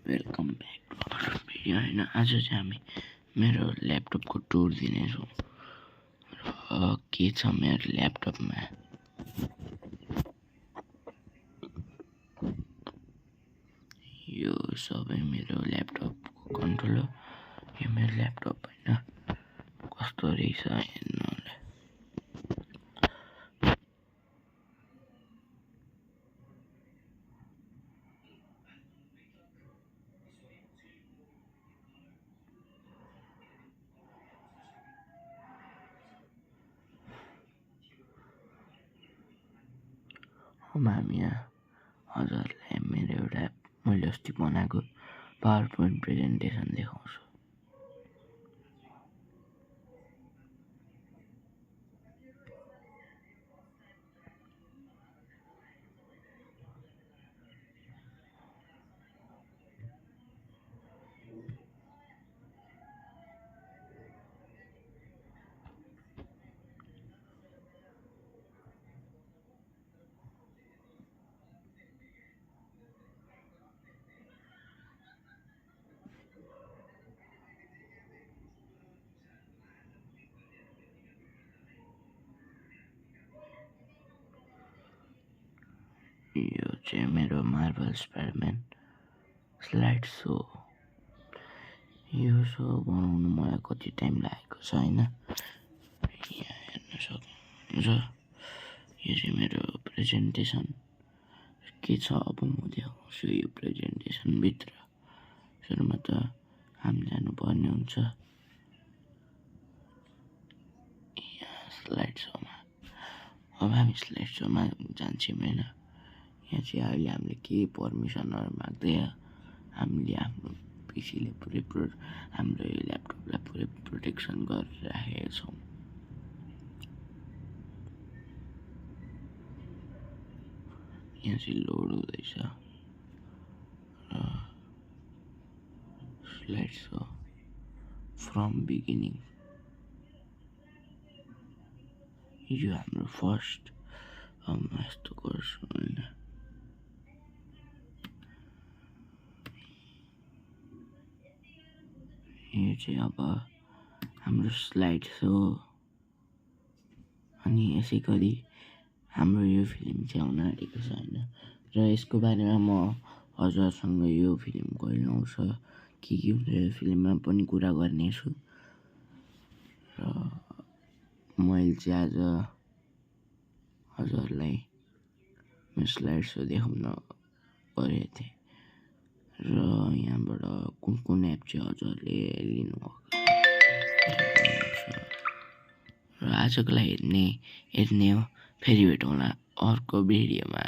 Welcome back to our video होइन। आज चाहिँ हामी मेरो ल्यापटपको टुर दिनेछौँ र के छ मेरो ल्यापटपमा। यो सबै मेरो ल्यापटपको कन्ट्रोल हो। यो मेरो ल्यापटप होइन, कस्तो रहेछ हेर्नु होला। अब हामी यहाँ हजुरलाई मेरो एउटा मैले अस्ति बनाएको पावर पोइन्ट प्रेजेन्टेसन देखाउँछु। यो चाहिँ मेरो मार्भल स्पाइडरम्यान स्लाइड सो। यो सो बनाउनु मलाई कति टाइम लागेको छ होइन, यहाँ हेर्न सक्नुहुन्छ। यो चाहिँ मेरो प्रेजेन्टेसन के छ। अब म देखाउँछु यो प्रेजेन्टेसनभित्र। सुरुमा त हामी जानुपर्ने हुन्छ यहाँ स्लाइड सोमा। अब हामी स्लाइड सोमा जान्छौँ होइन। यहाँ चाहिँ अहिले हामीले केही पर्मिसनहरू माग्दैन। हामीले आफ्नो पिसीले पुरै हाम्रो यो ल्यापटपलाई पुरै प्रोटेक्सन गरेर राखेका छौँ। यहाँ चाहिँ लोड हुँदैछ स्लाइड सो फ्रम बिगिनिङ। यो हाम्रो फर्स्ट यस्तो गर्छु होइन। यो चाहिँ अब हाम्रो स्लाइड सो। अनि यसै गरी हाम्रो यो फिल्म चाहिँ आउन आँटेको छ होइन। र यसको बारेमा म हजुरसँग यो फिल्म कहिले आउँछ के हुन्छ यो फिल्ममा पनि कुरा गर्नेछु। र मैले चाहिँ आज हजुरलाई मेरो स्लाइड सो देखाउन गएको थिएँ। र यहाँबाट कुन एप चाहिँ हजुरले लिनुभएको र आजको लागि यति नै हो। फेरि भेटौँला अर्को भिडियोमा।